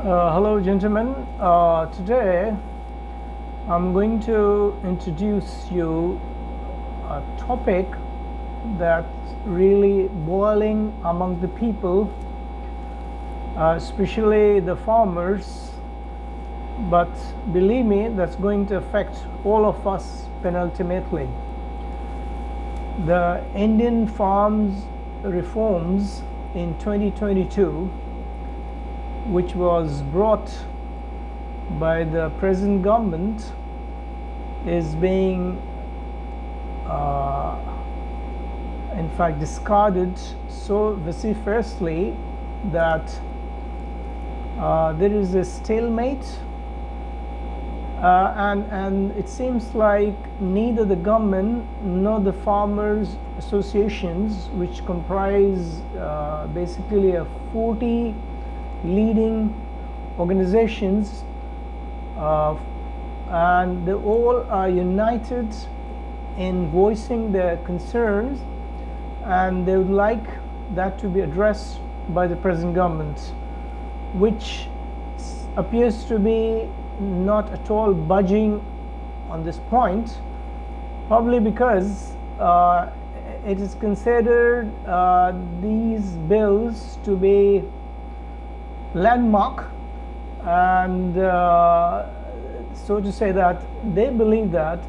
Hello gentlemen, today I'm going to introduce you a topic that's really boiling among the people, especially the farmers, but believe me, that's going to affect all of us penultimately. The Indian farms reforms in 2022, which was brought by the present government, is being in fact discarded so vociferously that there is a stalemate, and it seems like neither the government nor the farmers associations, which comprise basically a 40 leading organizations, and they all are united in voicing their concerns, and they would like that to be addressed by the present government, which appears to be not at all budging on this point, probably because it is considered these bills to be landmark, and so to say that they believe that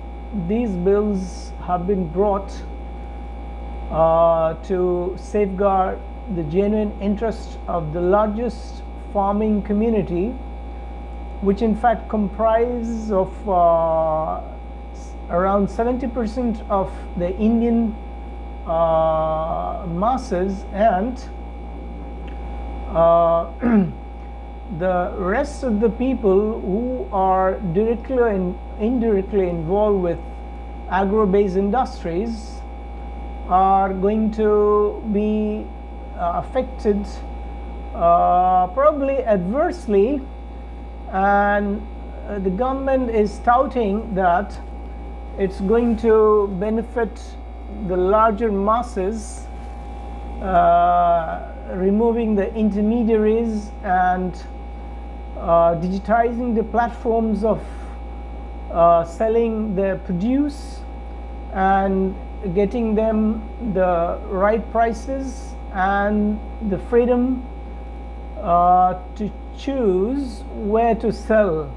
these bills have been brought to safeguard the genuine interest of the largest farming community, which in fact comprises of around 70% of the Indian masses, and the rest of the people who are directly and indirectly involved with agro-based industries are going to be affected probably adversely, and the government is touting that it's going to benefit the larger masses, removing the intermediaries and digitizing the platforms of selling their produce and getting them the right prices and the freedom to choose where to sell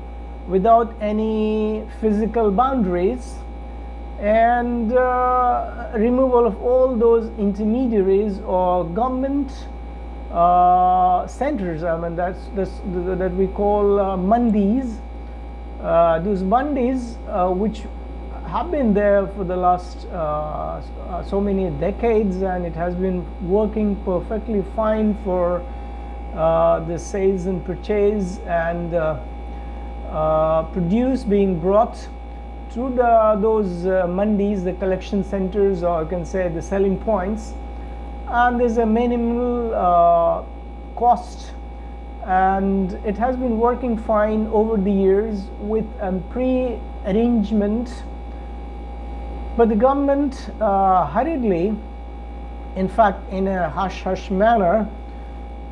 without any physical boundaries, and removal of all those intermediaries or government centers. I mean, that we call mandis. Those mandis, which have been there for the last so many decades, and it has been working perfectly fine for the sales and purchase and produce being brought through those mandis, the collection centers, or you can say the selling points, and there's a minimal cost, and it has been working fine over the years with a pre-arrangement. But the government hurriedly, in fact in a hush-hush manner,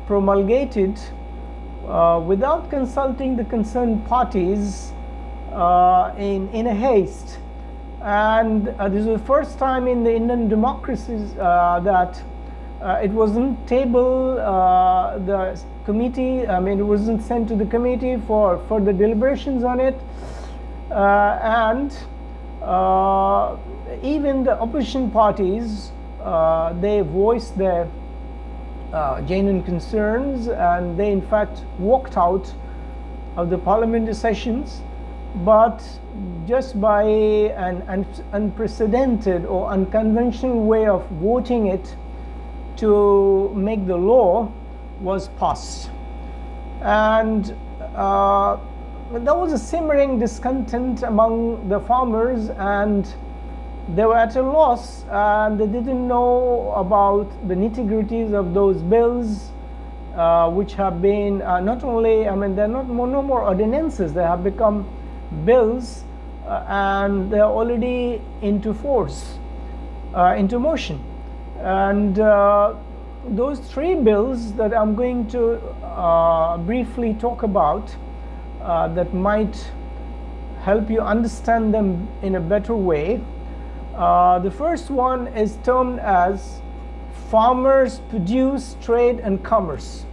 promulgated without consulting the concerned parties in a haste. And this is the first time in the Indian democracies that it wasn't tabled, the committee, I mean, it wasn't sent to the committee for further deliberations on it, and even the opposition parties, they voiced their genuine concerns, and they in fact walked out of the parliamentary sessions. But just by an unprecedented or unconventional way of voting it to make the law was passed, and there was a simmering discontent among the farmers, and they were at a loss, and they didn't know about the nitty-gritties of those bills, which have been not only, I mean, they're no more ordinances, they have become bills, and they're already into force, into motion. And those three bills that I'm going to briefly talk about that might help you understand them in a better way. The first one is termed as Farmers Produce, Trade and Commerce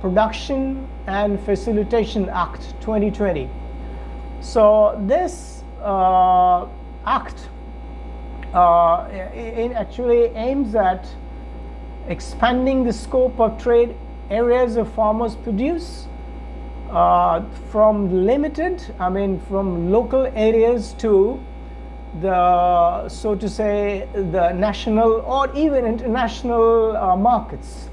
Production and Facilitation Act 2020. So this act it actually aims at expanding the scope of trade areas of farmers' produce from limited, from local areas to the, so to say, the national or even international markets.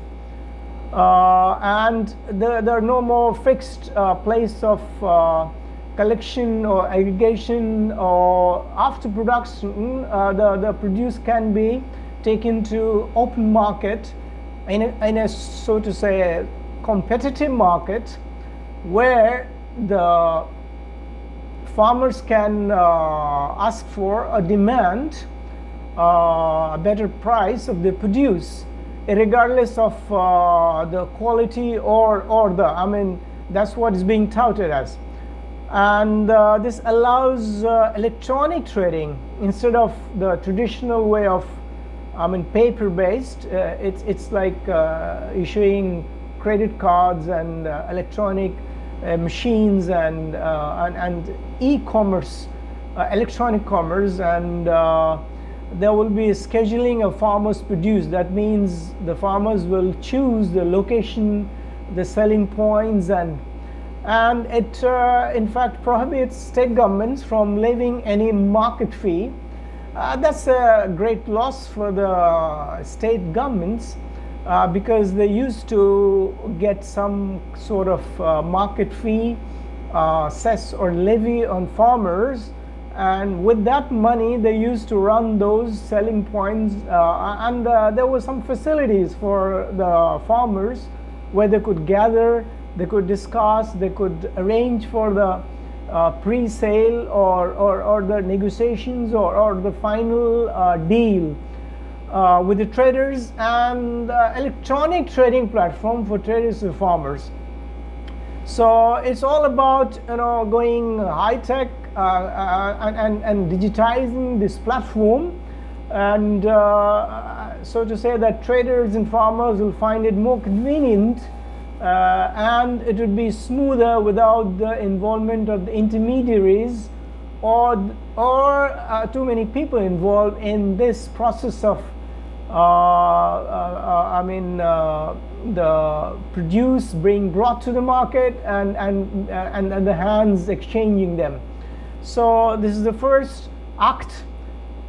And there are no more fixed place of collection or aggregation, or after production the produce can be taken to open market in a so to say competitive market where the farmers can ask for a demand a better price of the produce, regardless of the quality or the, that's what is being touted as. And this allows electronic trading instead of the traditional way of paper based. It's like issuing credit cards and electronic machines and e-commerce, electronic commerce, and there will be a scheduling of farmers' produce. That means the farmers will choose the location, the selling points, and it in fact prohibits state governments from levying any market fee. That's a great loss for the state governments because they used to get some sort of market fee, cess or levy on farmers, and with that money they used to run those selling points, and there were some facilities for the farmers where they could gather, they could discuss, they could arrange for the pre-sale or the negotiations or the final deal with the traders, and electronic trading platform for traders and farmers. So it's all about going high tech and digitizing this platform, and so to say that traders and farmers will find it more convenient and it would be smoother without the involvement of the intermediaries or too many people involved in this process of the produce being brought to the market and the hands exchanging them. So this is the first act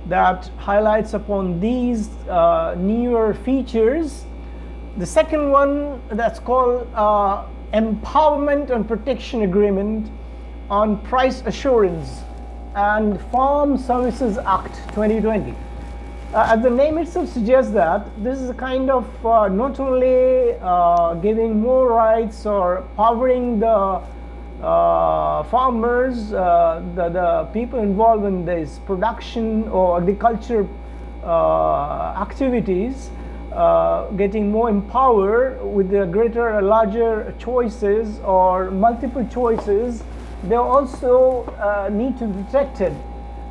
that highlights upon these newer features. The second one, that's called Empowerment and Protection Agreement on Price Assurance and Farm Services Act 2020. As the name itself suggests, that this is a kind of not only giving more rights or powering the farmers, the people involved in this production or agriculture activities, getting more empowered with the greater, larger choices or multiple choices. They also need to be protected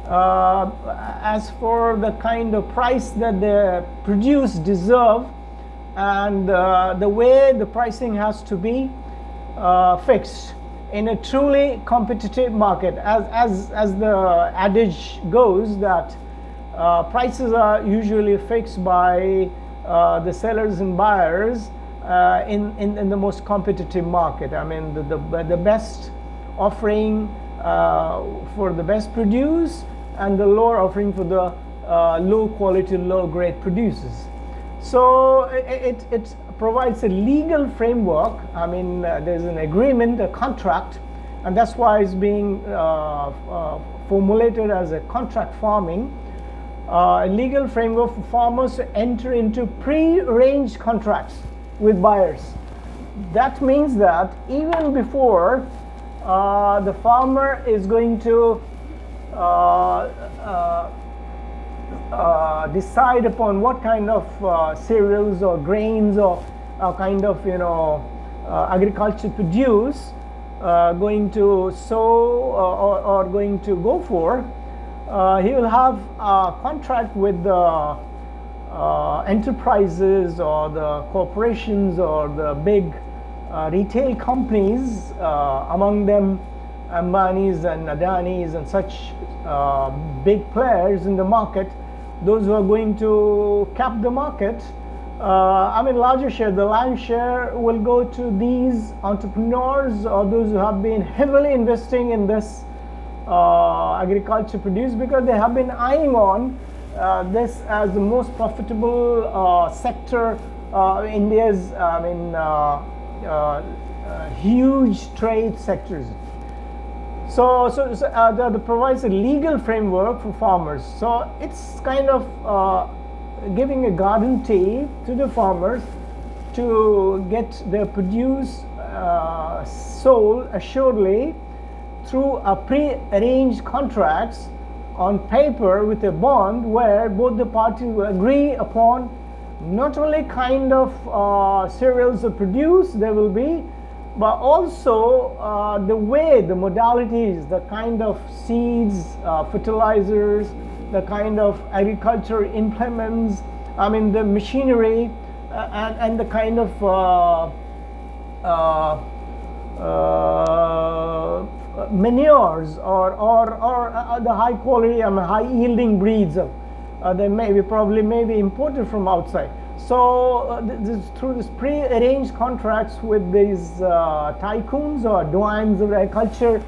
as for the kind of price that the produce deserve, and the way the pricing has to be fixed in a truly competitive market. As the adage goes, that prices are usually fixed by the sellers and buyers in the most competitive market. The best offering for the best produce, and the lower offering for the low quality, low grade producers. So it provides a legal framework. There's an agreement, a contract, and that's why it's being formulated as a contract farming. A legal framework for farmers to enter into pre-arranged contracts with buyers. That means that even before the farmer is going to decide upon what kind of cereals or grains or kind of agriculture produce going to sow or going to go for, he will have a contract with the enterprises or the corporations or the big retail companies, among them Ambanis and Adanis and such big players in the market, those who are going to cap the market. Larger share, the lion's share will go to these entrepreneurs or those who have been heavily investing in this agriculture produce, because they have been eyeing on this as the most profitable sector. India's, huge trade sectors. So that provides a legal framework for farmers. So it's kind of giving a guarantee to the farmers to get their produce sold assuredly through a pre-arranged contracts on paper with a bond, where both the parties will agree upon not only kind of cereals or produce there will be, but also the way, the modalities, the kind of seeds, fertilizers, the kind of agriculture implements, the machinery, and the kind of manures or the high quality, high yielding breeds. They may be imported from outside. So through this pre-arranged contracts with these tycoons or doyens of agriculture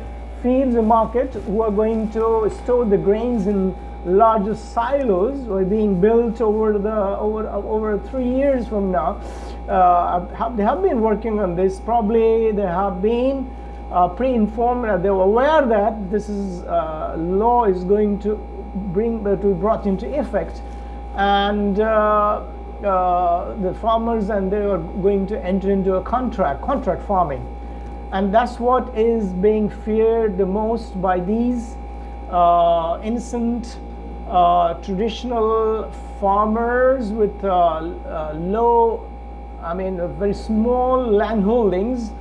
fields and market, who are going to store the grains in larger silos, or being built over 3 years from now. They have been working on this. Probably they have been pre-informed. They were aware that this is law is going to be brought into effect, and the farmers, and they are going to enter into a contract farming, and that's what is being feared the most by these innocent traditional farmers with low, very small land holdings,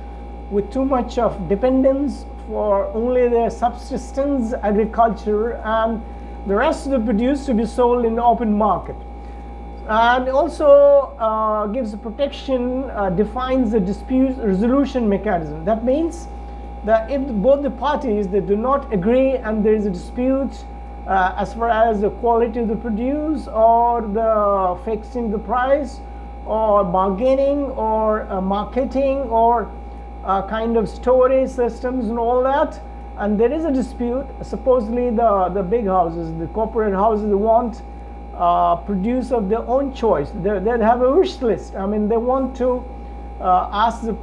with too much of dependence for only their subsistence agriculture, and the rest of the produce to be sold in the open market. And also gives a protection, defines the dispute resolution mechanism. That means that if both the parties, they do not agree and there is a dispute as far as the quality of the produce, or the fixing the price, or bargaining, or marketing, or kind of storage systems and all that, and there is a dispute, supposedly the big houses, the corporate houses, they want produce of their own choice. They have a wish list. They want to ask the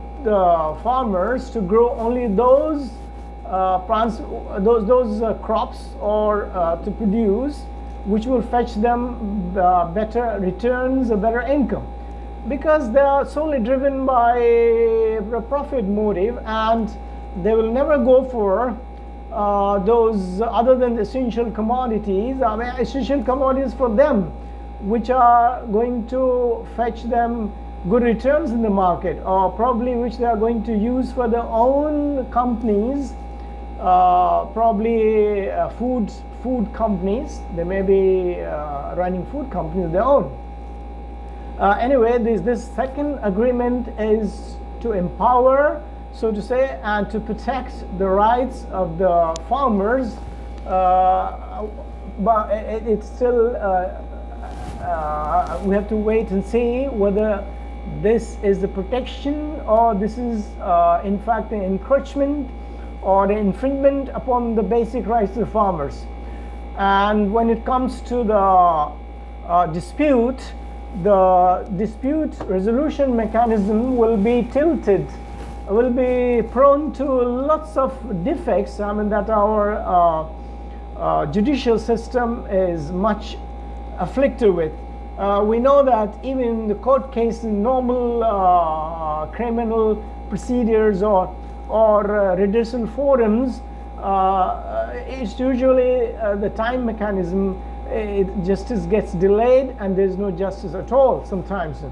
farmers to grow only those crops or to produce which will fetch them better returns, a better income, because they are solely driven by a profit motive, and they will never go for those other than the essential commodities. Essential commodities for them, which are going to fetch them good returns in the market, or probably which they are going to use for their own companies, probably food companies. They may be running food companies of their own. Anyway, this second agreement is to empower, so to say, and to protect the rights of the farmers, but it's still we have to wait and see whether this is the protection, or this is in fact an encroachment or an infringement upon the basic rights of the farmers. And when it comes to the dispute, the dispute resolution mechanism will be tilted, will be prone to lots of defects, that our judicial system is much afflicted with. We know that even in the court case, in normal criminal procedures or redressal forums, it's usually the time mechanism justice gets delayed and there's no justice at all sometimes.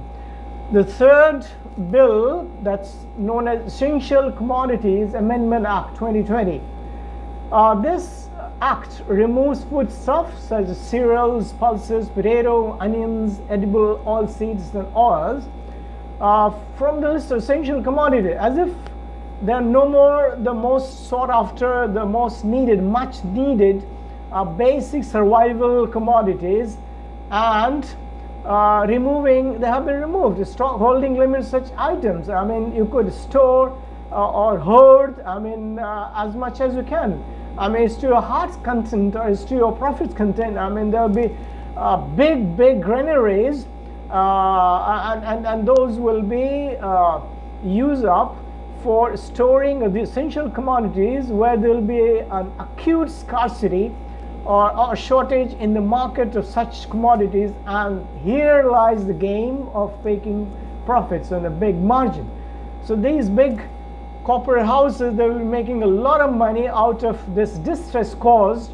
The third bill, that's known as Essential Commodities Amendment Act 2020. This act removes foodstuffs such as cereals, pulses, potato, onions, edible oilseeds and oils from the list of essential commodities, as if they're no more the most sought after, the most needed, much needed basic survival commodities, and they have been removed. Stock holding limits such items. I mean, you could store or hoard, as much as you can. I mean, it's to your heart's content or it's to your profit's content. I mean, there'll be big granaries, and those will be used up for storing the essential commodities where there will be an acute scarcity or shortage in the market of such commodities, and here lies the game of taking profits on a big margin. So these big corporate houses, they will be making a lot of money out of this distress caused,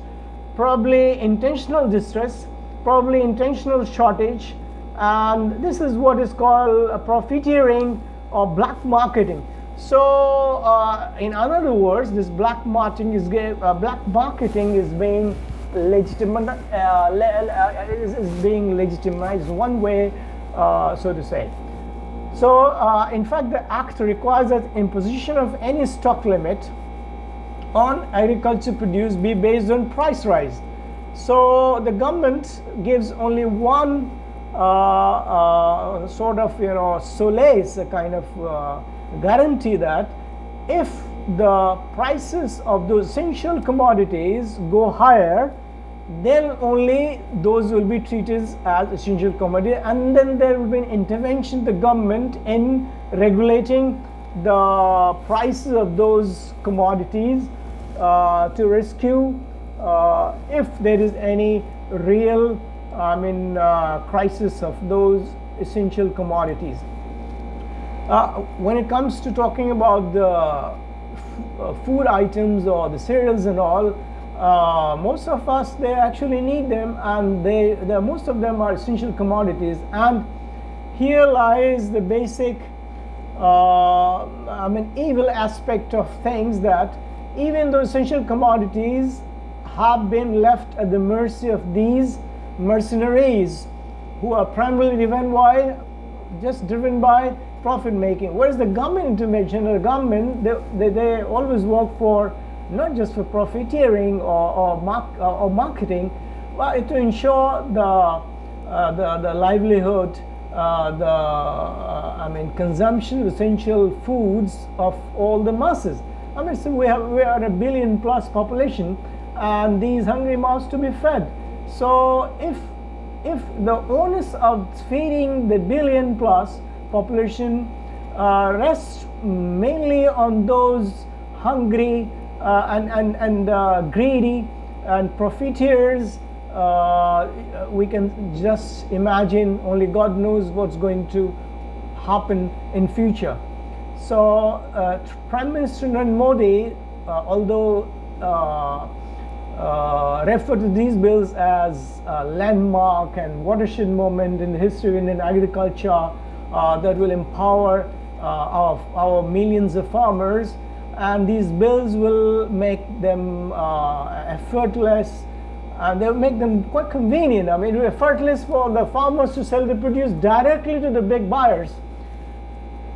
probably intentional distress, probably intentional shortage, and this is what is called profiteering or black marketing. So in other words, this black marketing is being legitimized one way, so to say. So in fact, the act requires that imposition of any stock limit on agriculture produce be based on price rise. So the government gives only one sort of solace, a kind of guarantee that if the prices of those essential commodities go higher, then only those will be treated as essential commodity, and then there will be an intervention of the government in regulating the prices of those commodities to rescue if there is any real crisis of those essential commodities. When it comes to talking about the food items or the cereals and all, most of us, they actually need them, and most of them are essential commodities. And here lies the basic evil aspect of things, that even though essential commodities have been left at the mercy of these mercenaries who are primarily driven by profit making. Whereas the government intervention, the government, they always work for not just for profiteering or marketing, but to ensure the livelihood, consumption of essential foods of all the masses. So we are a billion plus population, and these hungry mouths to be fed. So if the onus of feeding the billion plus population rests mainly on those hungry and greedy and profiteers, we can just imagine, only God knows what's going to happen in future. So Prime Minister Narendra Modi, although refer to these bills as a landmark and watershed moment in the history of Indian agriculture that will empower our millions of farmers, and these bills will make them effortless, and they'll make them quite convenient. It will be effortless for the farmers to sell the produce directly to the big buyers,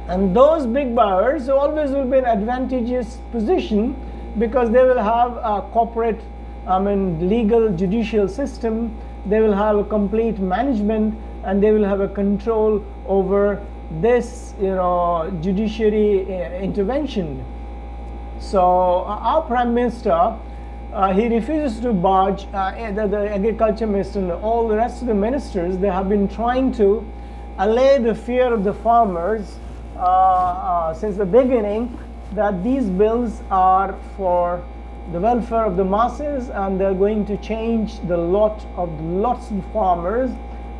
and those big buyers always will be in an advantageous position because they will have a corporate legal judicial system, they will have a complete management, and they will have a control over this judiciary intervention. So our Prime Minister, he refuses to budge. The Agriculture Minister and all the rest of the ministers, they have been trying to allay the fear of the farmers since the beginning, that these bills are for the welfare of the masses, and they're going to change the lots of farmers,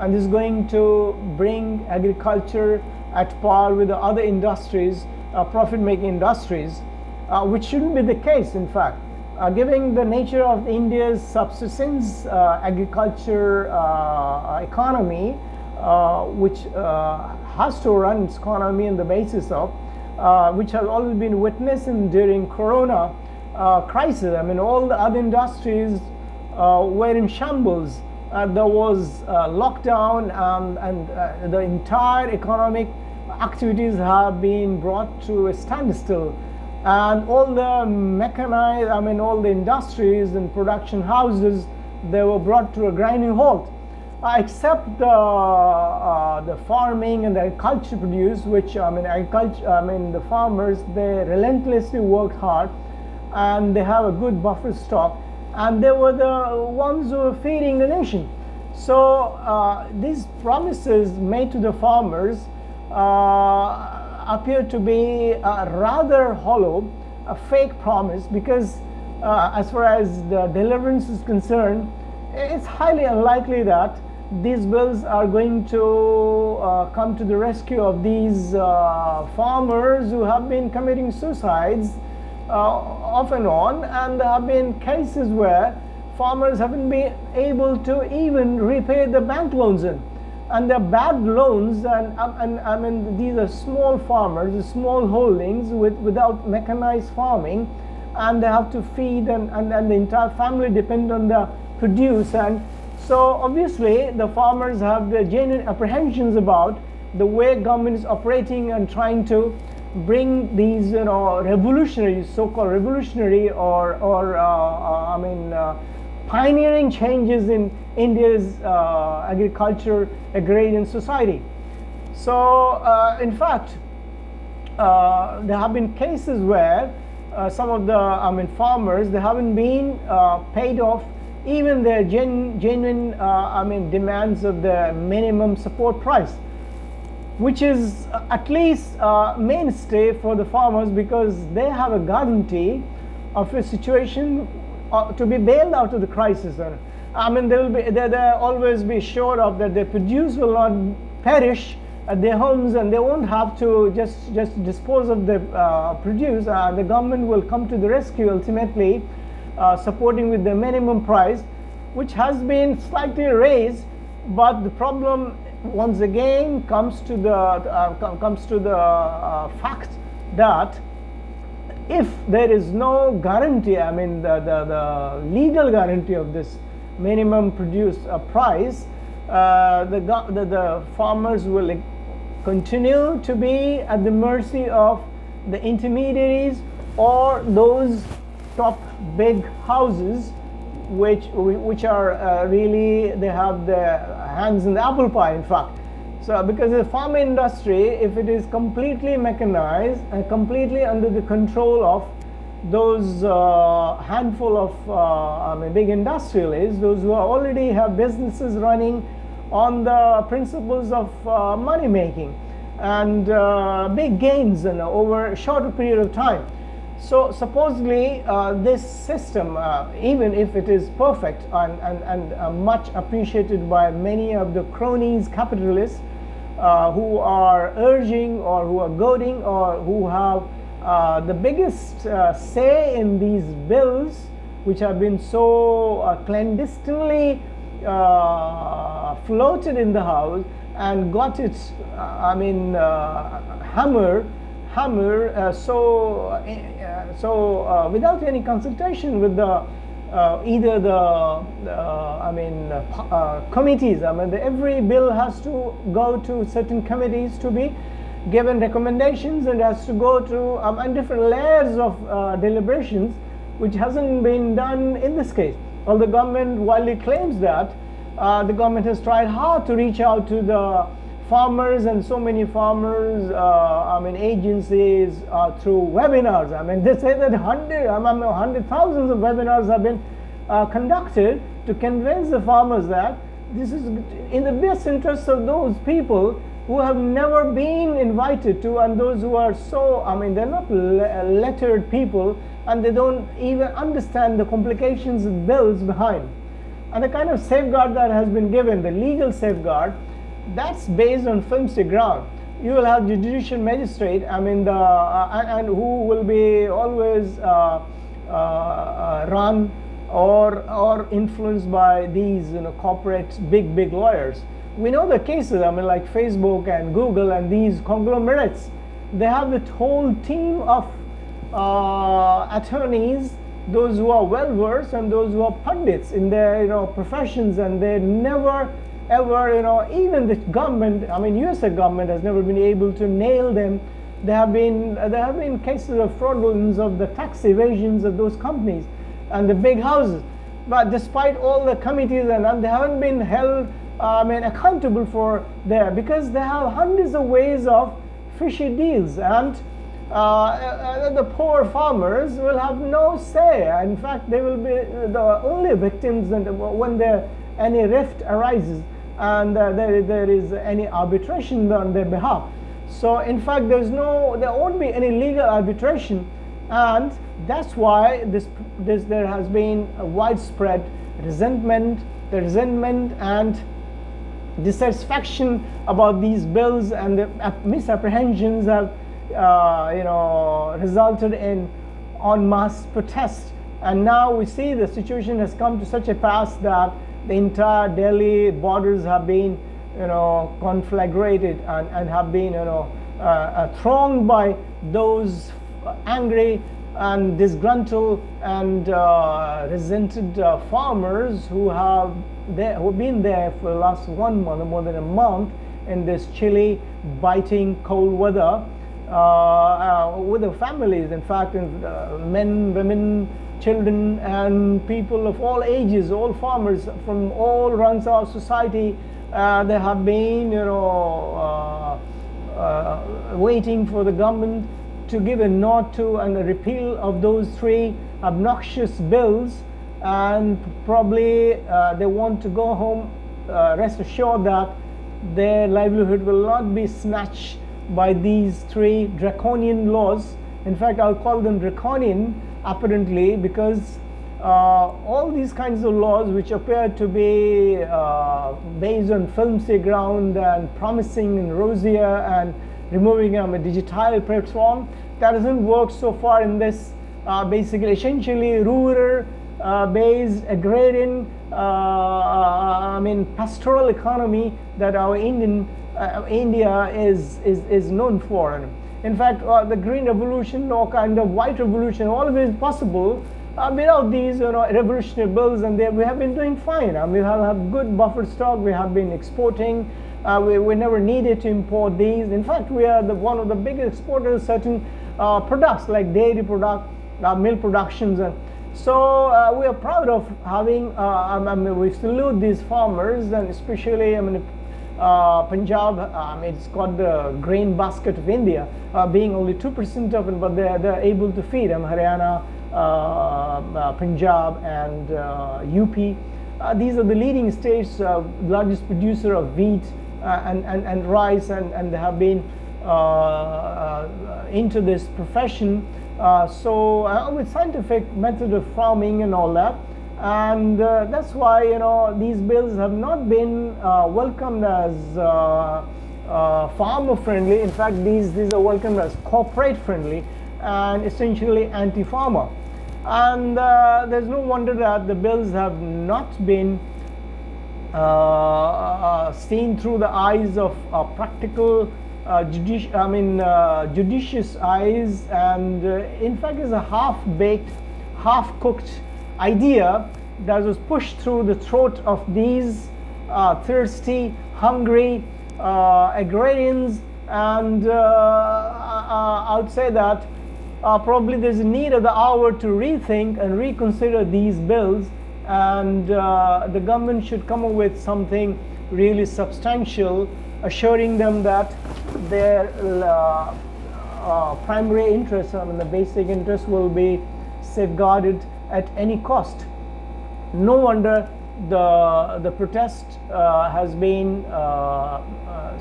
and this is going to bring agriculture at par with the other industries, profit-making industries, which shouldn't be the case, in fact. Given the nature of India's subsistence agriculture economy, which has to run its economy on the basis of, which has always been witnessed during Corona crisis. I mean, all the other industries were in shambles. There was lockdown, and the entire economic activities have been brought to a standstill. And all the mechanized, I mean, all the industries and production houses, they were brought to a grinding halt, except the farming and the agriculture produce, which the farmers, they relentlessly worked hard, and they have a good buffer stock, and they were the ones who were feeding the nation. So these promises made to the farmers appear to be rather hollow, a fake promise, because as far as the deliverance is concerned, it's highly unlikely that these bills are going to come to the rescue of these farmers who have been committing suicides off and on, and there have been cases where farmers haven't been able to even repay the bank loans in. And they're bad loans, and I mean, these are small farmers, small holdings without mechanized farming, and they have to feed, and the entire family depend on the produce. And so obviously the farmers have the genuine apprehensions about the way government is operating and trying to bring these, revolutionary, so-called revolutionary or pioneering changes in India's agriculture, agrarian society. So in fact, there have been cases where some of the farmers, they haven't been paid off even their genuine demands of the minimum support price, which is at least mainstay for the farmers, because they have a guarantee of a situation to be bailed out of the crisis. I mean, they'll always be sure of that their produce will not perish at their homes, and they won't have to just dispose of the produce. The government will come to the rescue ultimately, supporting with the minimum price, which has been slightly raised. But the problem once again comes to the fact that if there is no guarantee, I mean the legal guarantee of this minimum produce price, the farmers will continue to be at the mercy of the intermediaries or those top big houses, which are really, they have their hands in the apple pie, in fact. So because the farm industry, if it is completely mechanized and completely under the control of those handful of big industrialists, those who already have businesses running on the principles of money making and big gains over a shorter period of time. So supposedly this system, even if it is perfect and much appreciated by many of the cronies, capitalists, who are urging or who are goading or who have the biggest say in these bills, which have been so clandestinely floated in the house and got its hammer without any consultation with the either the committees. Every bill has to go to certain committees to be given recommendations, and has to go to different layers of deliberations, which hasn't been done in this case. Well, the government, while it claims that, the government has tried hard to reach out to the farmers, and so many farmers, agencies through webinars. They say that thousands of webinars have been conducted to convince the farmers that this is in the best interest of those people who have never been invited to, and those who are so, they're not lettered people, and they don't even understand the complications of bills behind. And the kind of safeguard that has been given, the legal safeguard, that's based on film stick ground. You will have the judicial magistrate, and who will be always run or influenced by these corporate big lawyers. We know the cases. I mean, like Facebook and Google and these conglomerates, they have the whole team of attorneys, those who are well versed and those who are pundits in their professions, and they never ever even the government, I mean USA government, has never been able to nail them. There have been cases of fraudulence of the tax evasions of those companies and the big houses, but despite all the committees and they haven't been held accountable for there, because they have hundreds of ways of fishy deals, and the poor farmers will have no say. In fact, they will be the only victims when any rift arises and there is any arbitration on their behalf. So in fact, there won't be any legal arbitration, and that's why there has been a widespread resentment and dissatisfaction about these bills, and the misapprehensions have resulted in en masse protests. And now we see the situation has come to such a pass that the entire Delhi borders have been conflagrated and have been thronged by those angry and disgruntled and resented farmers who have been there for the last 1 month or more than a month in this chilly, biting, cold weather with their families. In fact, men, women, children, and people of all ages, all farmers from all ranks of society, they have been waiting for the government to give a nod to and a repeal of those 3 obnoxious bills, and probably they want to go home rest assured that their livelihood will not be snatched by these 3 draconian laws. In fact, I'll call them draconian apparently, because all these kinds of laws, which appear to be based on flimsy ground and promising and rosier and removing a digital platform, that doesn't work so far in this basically essentially rural based agrarian pastoral economy that our India is known for. In fact, the green revolution or kind of white revolution, all of it is possible without these revolutionary bills, and we have been doing fine. We have good buffer stock. We have been exporting. We never needed to import these. In fact, we are one of the biggest exporters of certain products like dairy product, milk productions. So we are proud of having, we salute these farmers, and especially Punjab, it's called the grain basket of India, being only 2% of it, but they're able to feed Haryana, Punjab, and UP. These are the leading states, largest producer of wheat and rice, and they have been into this profession. So with scientific method of farming and all that, and that's why these bills have not been welcomed as farmer friendly. In fact, these are welcomed as corporate friendly and essentially anti-farmer. And there's no wonder that the bills have not been seen through the eyes of practical judicious eyes, and in fact is a half-baked, half-cooked idea that was pushed through the throat of these thirsty, hungry agrarians. And I would say that probably there's a need of the hour to rethink and reconsider these bills, and the government should come up with something really substantial, assuring them that their primary interest, the basic interest, will be safeguarded at any cost. No wonder the protest has been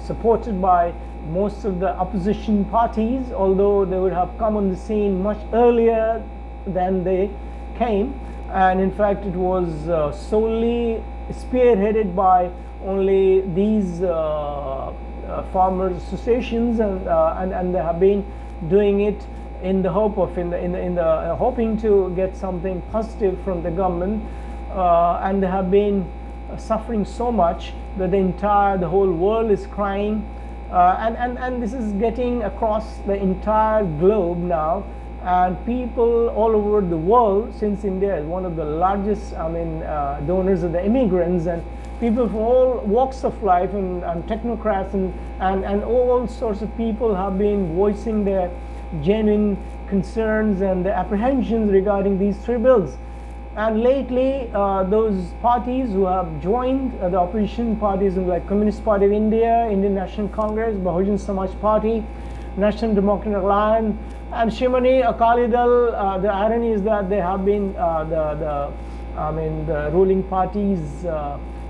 supported by most of the opposition parties, although they would have come on the scene much earlier than they came. And in fact, it was solely spearheaded by only these farmers associations, and they have been doing it in the hope of hoping to get something positive from the government, and they have been suffering so much that the whole world is crying, and this is getting across the entire globe now, and people all over the world, since India is one of the largest donors of the immigrants, and people from all walks of life, and technocrats and all sorts of people have been voicing their genuine concerns and their apprehensions regarding these three bills. And lately, those parties who have joined the opposition parties like Communist Party of India, Indian National Congress, Bahujan Samaj Party, National Democratic Alliance, and Shimoni Akali Dal, the irony is that they have been the ruling parties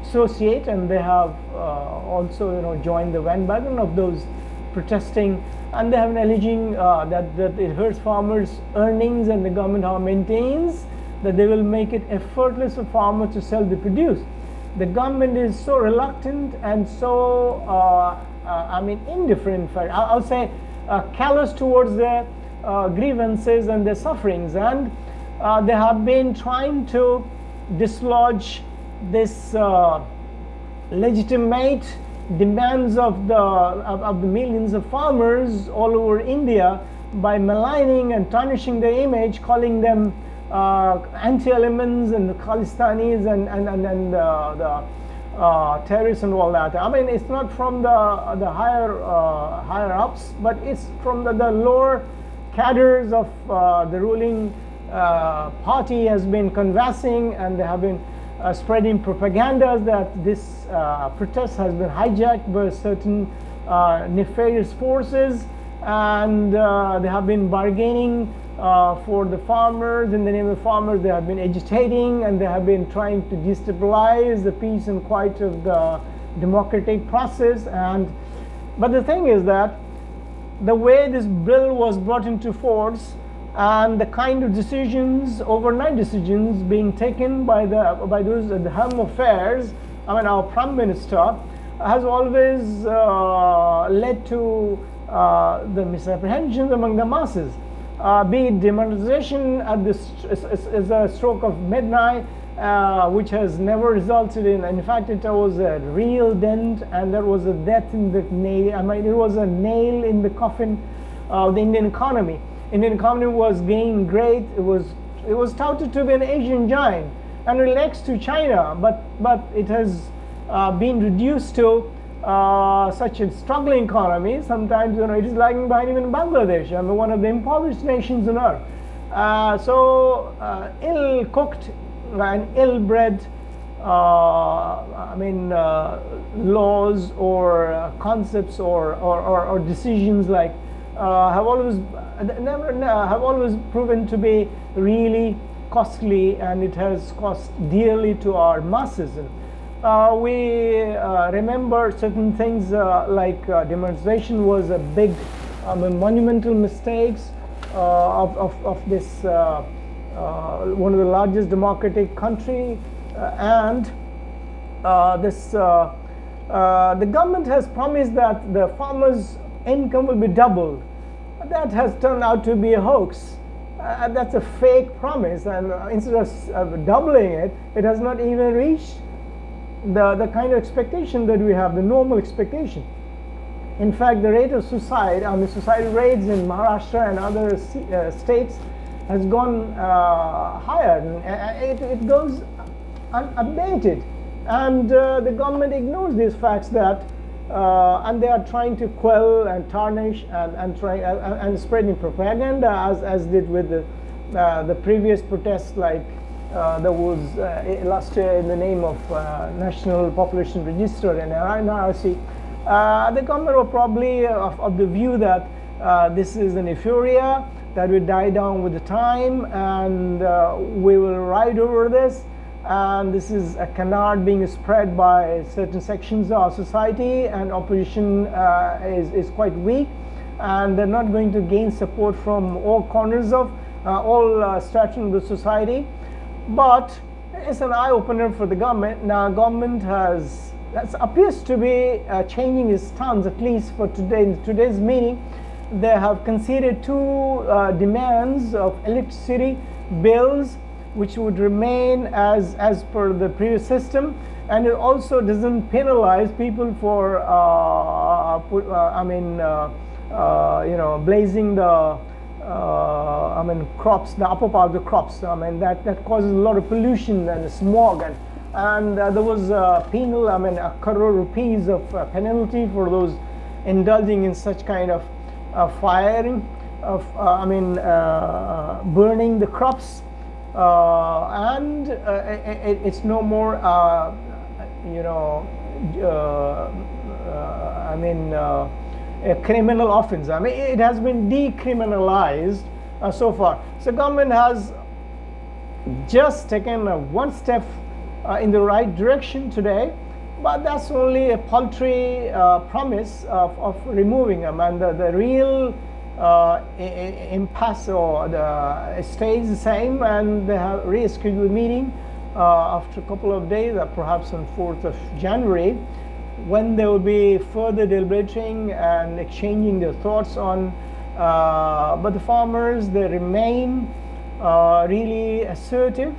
associate, and they have also joined the bandwagon of those protesting, and they have been alleging that it hurts farmers' earnings, and the government maintains that they will make it effortless for farmers to sell the produce. The government is so reluctant and so indifferent, in fact, I'll say callous towards their grievances and their sufferings, and they have been trying to dislodge this legitimate demands of the millions of farmers all over India by maligning and tarnishing their image, calling them anti-elements and the Khalistanis and the terrorists and all that. I mean, it's not from the higher ups, but it's from the lower cadres of the ruling party has been conversing, and they have been spreading propaganda that this protest has been hijacked by certain nefarious forces, and they have been bargaining for the farmers. In the name of farmers, they have been agitating, and they have been trying to destabilize the peace and quiet of the democratic process. But the thing is that the way this bill was brought into force, and the kind of decisions, overnight decisions being taken by those at the helm of affairs, our Prime Minister, has always led to the misapprehensions among the masses. Be it demonetization at this is a stroke of midnight, which has never resulted in fact, it was a real dent, and there was a death in the nail. It was a nail in the coffin of the Indian economy. Indian economy was gaining great. It was touted to be an Asian giant, and next to China, but it has been reduced to such a struggling economy. Sometimes it is lagging behind even Bangladesh, one of the impoverished nations on earth. So ill-cooked and ill-bred laws or concepts or decisions like have always proven to be really costly, and it has cost dearly to our masses. We remember certain things like demonetization was a big monumental mistakes of this one of the largest democratic country, and the government has promised that the farmers' income will be doubled. That has turned out to be a hoax. That's a fake promise, and instead of doubling it, it has not even reached the kind of expectation that we have, the normal expectation. In fact, the rate of suicide rates in Maharashtra and other states has gone higher. It goes unabated, and the government ignores these facts and they are trying to quell and tarnish and spreading propaganda, as did with the previous protests, like there was last year in the name of National Population Register and NRC. The government were probably of the view that this is an euphoria that will die down with the time, and we will ride over this, and this is a canard being spread by certain sections of our society, and opposition is quite weak, and they're not going to gain support from all corners of all strata of the society. But it's an eye-opener for the government. Now, government appears to be changing its stance, at least for today's meeting, they have conceded two demands of electricity bills, which would remain as per the previous system, and it also doesn't penalize people for blazing the crops, the upper part of the crops. That causes a lot of pollution and smog, and there was a penal, a crore rupees of penalty for those indulging in such kind of firing, of burning the crops, and it's no more, a criminal offense. It has been decriminalized so far. So government has just taken one step in the right direction today, but that's only a paltry promise of removing them, and the real impasse or stays the same, and they have rescheduled meeting after a couple of days, perhaps on 4th of January, when they will be further deliberating and exchanging their thoughts on, but the farmers, they remain really assertive,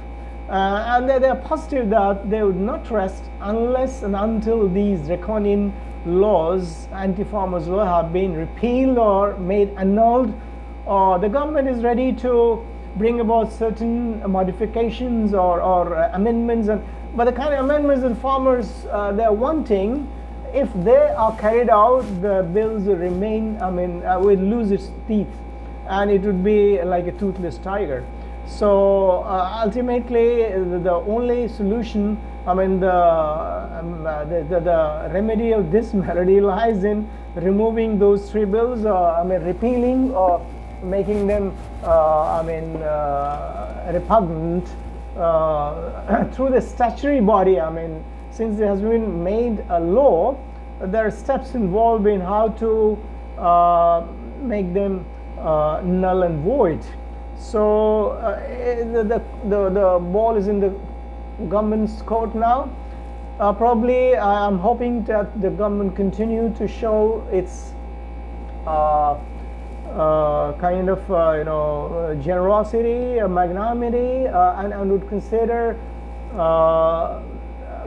and they are positive that they would not rest unless and until these draconian laws, anti-farmers law, have been repealed or made annulled. The government is ready to bring about certain modifications or amendments, but the kind of amendments that farmers they're wanting, if they are carried out, the bills will remain, will lose its teeth, and it would be like a toothless tiger. So ultimately, the only solution, the remedy of this malady lies in removing those three bills, repealing or making them, repugnant through the statutory body. Since it has been made a law, there are steps involved in how to make them null and void. So the ball is in the government's court now. Probably I'm hoping that the government continue to show its kind of generosity, magnanimity, and would consider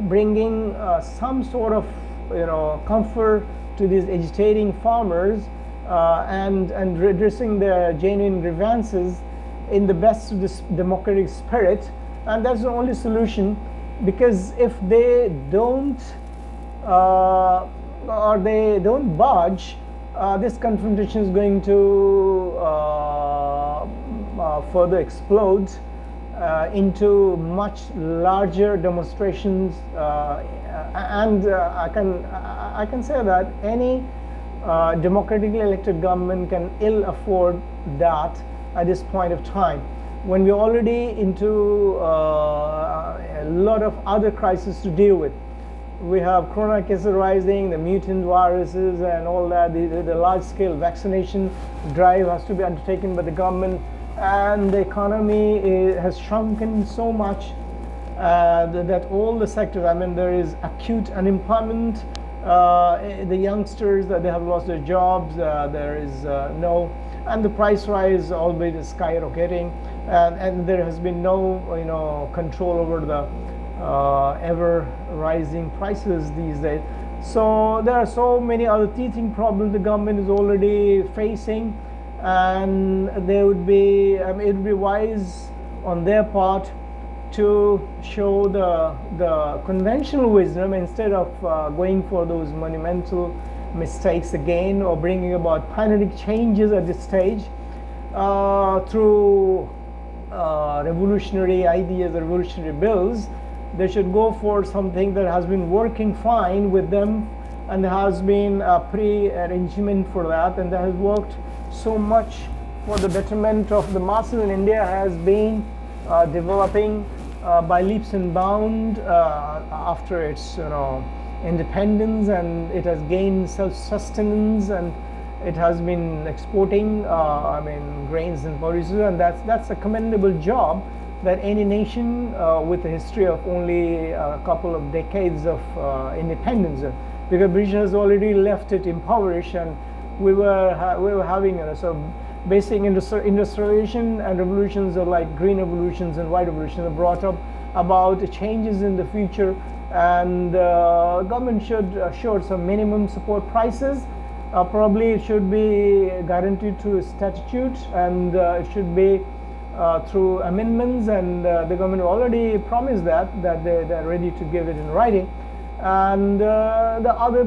bringing some sort of comfort to these agitating farmers, and redressing their genuine grievances in the best of this democratic spirit. And that's the only solution, because if they don't or they don't budge, this confrontation is going to further explode into much larger demonstrations, and I can say that any democratically elected government can ill afford that at this point of time, when we're already into a lot of other crises to deal with. We have corona cases rising, the mutant viruses and all that. The large-scale vaccination drive has to be undertaken by the government, and the economy has shrunken so much that all the sectors, there is acute unemployment. The youngsters, they have lost their jobs. There is and the price rise always is skyrocketing, and there has been no control over the ever rising prices these days. So there are so many other teething problems the government is already facing, and they would be it would be wise on their part to show the conventional wisdom instead of going for those monumental mistakes again, or bringing about panic changes at this stage through revolutionary ideas, revolutionary bills. They should go for something that has been working fine with them, and there has been a pre-arrangement for that, and that has worked so much for the betterment of the masses in India, has been developing by leaps and bounds after its independence, and it has gained self-sustenance, and it has been exporting grains and produce, and that's a commendable job that any nation with a history of only a couple of decades of independence, because British has already left it impoverished, and we were having, so basic industrialization and revolutions are like green revolutions and white revolutions are brought up about changes in the future, and government should assure some minimum support prices. Probably it should be guaranteed through statute, and it should be through amendments, and the government already promised that they're ready to give it in writing. And the other